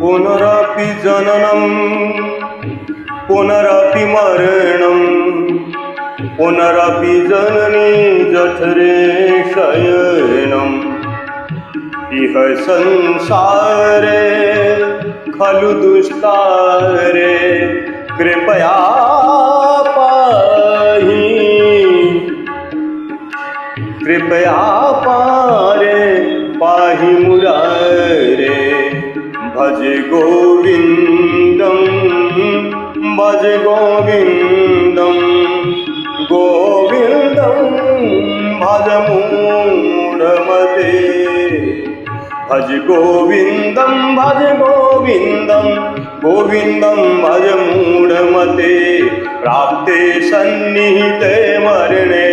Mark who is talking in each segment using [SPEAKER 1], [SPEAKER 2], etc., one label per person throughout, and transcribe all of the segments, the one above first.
[SPEAKER 1] पुनरपि जननं पुनरपि मरणं पुनरपि जननी जठरे शयनम् इह संसारे खलु दुस्तारे कृपया पाहि कृपया पारे पाहि मुरारे भज गोविंदम भज गोविंदम गोविंदम भज मूढ़मते भज गोविंदम भज गोविंदम गोविंदम भज मूढ़मते प्राप्ते सन्निहिते मरणे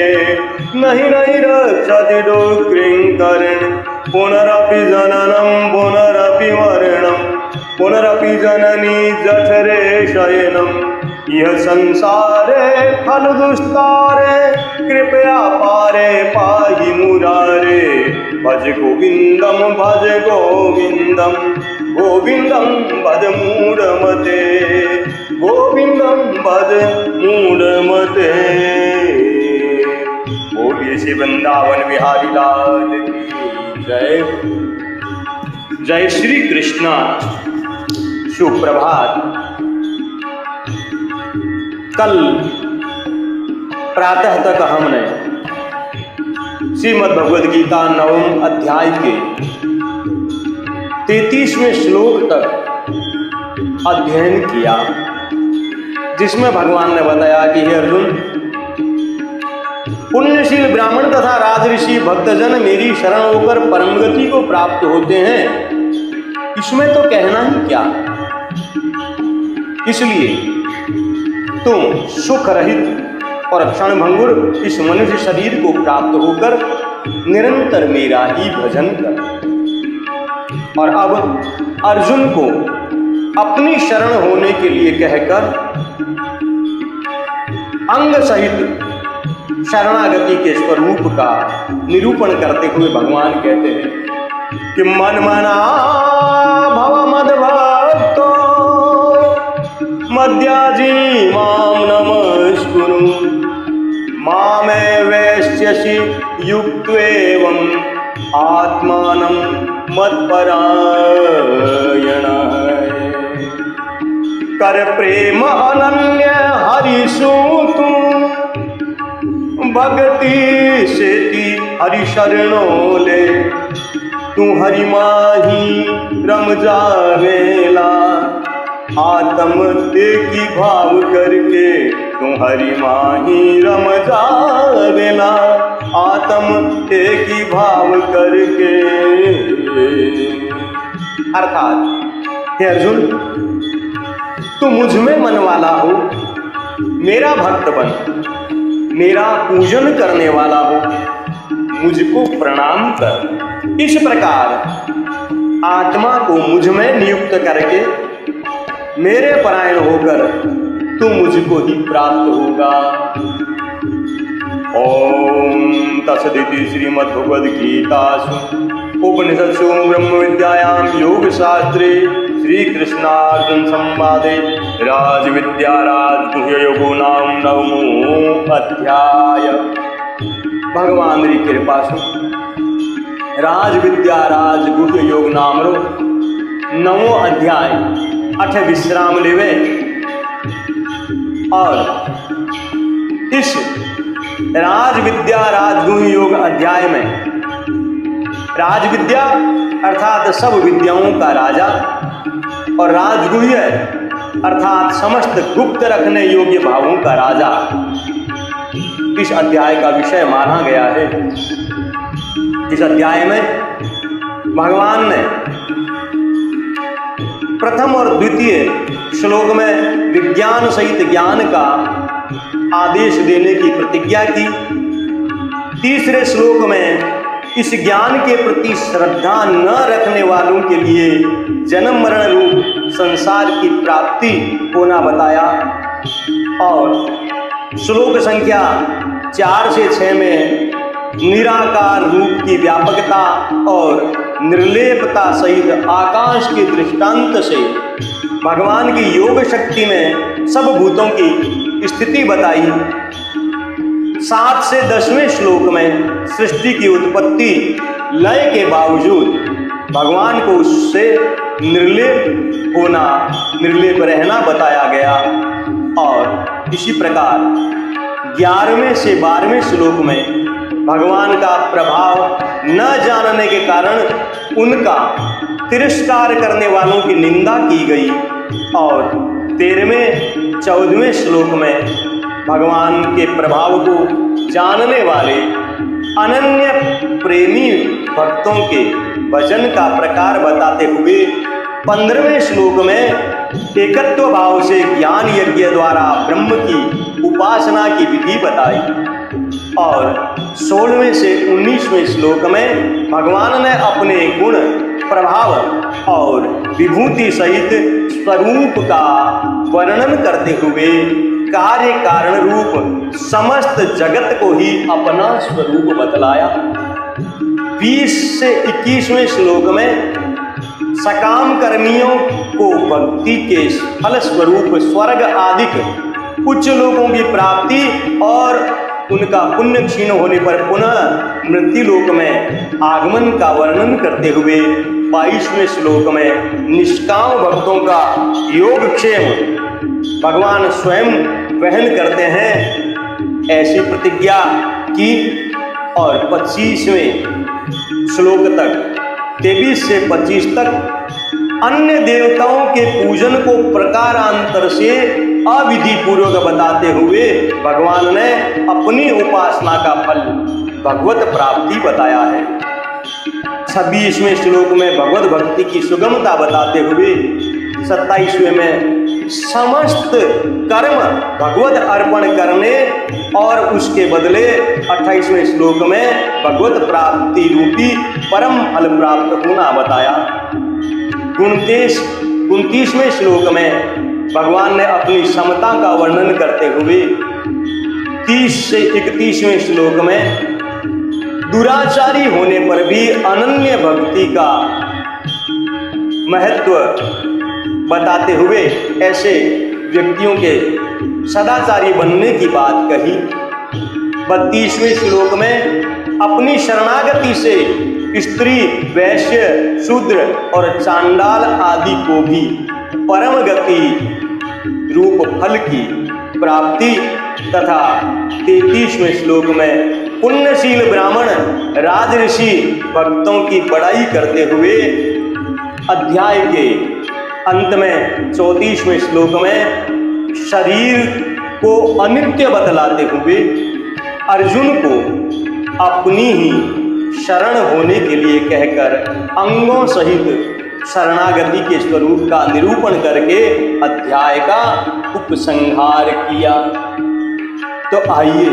[SPEAKER 1] नहीं नहीं रक्षति दुःखिंकरण पुनरपि जननं पुनरपि मरणं पुनरपि जननी जठरे शयनम् यह संसारे खलु दुस्तारे कृपया पारे पाहि मुरारे भज गोविंदम भज गोविंदम गोविंदम भज मूढ़मते गोविंदम भज मूढ़मते। बोलिए श्री वृंदावन बिहारी लाल की जय। जय श्री कृष्णा। सुप्रभात। कल प्रातः तक हमने श्रीमद् भगवद गीता 9वें अध्याय के 33वें श्लोक तक अध्ययन किया, जिसमें भगवान ने बताया कि हे अर्जुन, पुण्यशील ब्राह्मण तथा राजऋषि भक्तजन मेरी शरण होकर परम गति को प्राप्त होते हैं, इसमें तो कहना ही क्या। इसलिए तुम सुख रहित और क्षणभंगुर इस मनुष्य शरीर को प्राप्त होकर निरंतर मेरा ही भजन कर। और अब अर्जुन को अपनी शरण होने के लिए कहकर अंग सहित शरणागति के स्वरूप का निरूपण करते हुए भगवान कहते हैं कि मन मना भव मद्भक्तो मद्याजी मां नमस्कुरु मामे वैश्यसि युक्त्वेवं आत्मानं मत्परायण। कर प्रेम अनन्य हरिसूतु भक्ति सेति हरि शरणो ले तू हरि माही रम जावेला आत्म की भाव करके तू हरि माही रम जावेला आत्म की भाव करके। अर्थात हे अर्जुन, तू मुझ में मन वाला हो, मेरा भक्त बन, मेरा पूजन करने वाला हो, मुझको प्रणाम कर। इस प्रकार आत्मा को मुझ में नियुक्त करके मेरे परायण होकर तू मुझको ही प्राप्त होगा। ओम तत्सदिति श्रीमद्भगवद्गीतासु उपनिषत्सु ब्रह्म विद्यायां योग शास्त्रे श्री कृष्णार्जुन संवादे राजविद्या राजगुह्य योगो नाम 9वां अध्याय। भगवान की कृपा से राजविद्या राजगुह्य योग नामरो 9वां अध्याय 8 विश्राम लेवे। और इस राजविद्या राजगुह्य योग अध्याय में राजविद्या अर्थात सब विद्याओं का राजा और राजगुह्य अर्थात समस्त गुप्त रखने योग्य भावों का राजा इस अध्याय का विषय माना गया है। इस अध्याय में भगवान ने प्रथम और द्वितीय श्लोक में विज्ञान सहित ज्ञान का आदेश देने की प्रतिज्ञा की। तीसरे श्लोक में इस ज्ञान के प्रति श्रद्धा न रखने वालों के लिए जन्म मरण रूप संसार की प्राप्ति होना बताया। और श्लोक संख्या 4 से 6 में निराकार रूप की व्यापकता और निर्लेपता सहित आकाश के दृष्टांत से भगवान की योग शक्ति में सब भूतों की स्थिति बताई। 7 से 10वें श्लोक में सृष्टि की उत्पत्ति लय के बावजूद भगवान को उससे निर्लेप होना, निर्लेप रहना बताया गया। और इसी प्रकार 11वें से 12वें श्लोक में भगवान का प्रभाव न जानने के कारण उनका तिरस्कार करने वालों की निंदा की गई। और 13वें 14वें श्लोक में भगवान के प्रभाव को जानने वाले अनन्य प्रेमी भक्तों के भजन का प्रकार बताते हुए 15वें श्लोक में एकत्व भाव से ज्ञान यज्ञ द्वारा ब्रह्म की उपासना की विधि बताई। और 16वें से 19वें श्लोक में भगवान ने अपने गुण, प्रभाव और विभूति सहित स्वरूप का वर्णन करते हुए कार्य कारण रूप समस्त जगत को ही अपना स्वरूप बतलाया। 20 से 21वें श्लोक में सकाम कर्मियों को भक्ति के फल स्वरूप स्वर्ग आदि उच्च लोगों की प्राप्ति और उनका पुण्य क्षीण होने पर पुनः मृत्यु लोक में आगमन का वर्णन करते हुए 22वें श्लोक में निष्काम भक्तों का योगक्षेम भगवान स्वयं वहन करते हैं ऐसी प्रतिज्ञा की। और 25वें श्लोक तक 23 से 25 तक अन्य देवताओं के पूजन को प्रकारांतर से अविधि पूर्वक बताते हुए भगवान ने अपनी उपासना का फल भगवत प्राप्ति बताया है। 26वें श्लोक में भगवत भक्ति की सुगमता बताते हुए 27वें में समस्त कर्म भगवत अर्पण करने और उसके बदले 28वें श्लोक में भगवत प्राप्ति रूपी परम फल प्राप्त होना बताया। 29वें श्लोक में भगवान ने अपनी समता का वर्णन करते हुए 30 से 31वें श्लोक में दुराचारी होने पर भी अनन्य भक्ति का महत्व बताते हुए ऐसे व्यक्तियों के सदाचारी बनने की बात कही। 32वें श्लोक में अपनी शरणागति से स्त्री, वैश्य, शूद्र और चांडाल आदि को भी परम गति रूप फल की प्राप्ति तथा 33वें श्लोक में पुण्यशील ब्राह्मण राजऋषि भक्तों की बड़ाई करते हुए अध्याय के अंत में 34वें श्लोक में शरीर को अनित्य बतलाते हुए अर्जुन को अपनी ही शरण होने के लिए कहकर अंगों सहित शरणागति के स्वरूप का निरूपण करके अध्याय का उपसंहार किया। तो आइए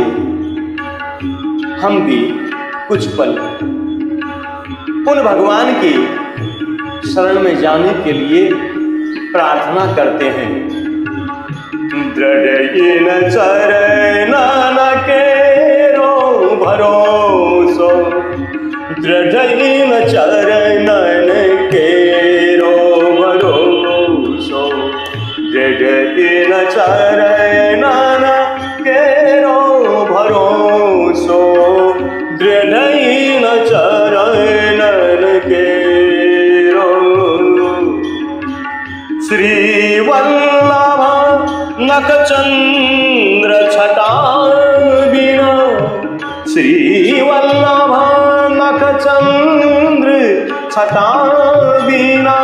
[SPEAKER 1] हम भी कुछ पल उन भगवान की शरण में जाने के लिए प्रार्थना करते हैं। दृढ़ चरण केरो भरोसो, दृढ़ चरण केरो भरोसो, दृढ़ चरण केरो भरोसो, दृढ़ चरण केरो। श्री वल्लभ नखचंद्र छटा बिना, श्री वल्लभ नखचंद्र छटा बिना,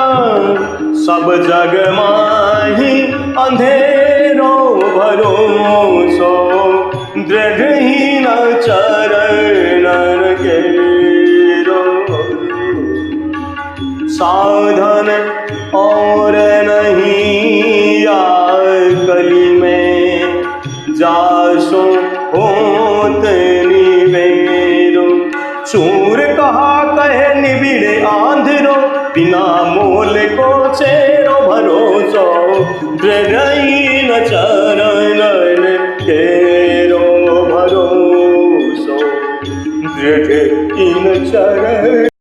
[SPEAKER 1] सब जग माही अंधेरो भरोसो, दृढ़हीन चरण केरो। साधन और नहीं या कली में, जासो होत निवेरो। चूर कहा कहे निबिड़े आंधरो, बिना मोल को चेरो भरोसो, दृढ़हीन चरण केरो भरोसो, दृढ़हीन चरण।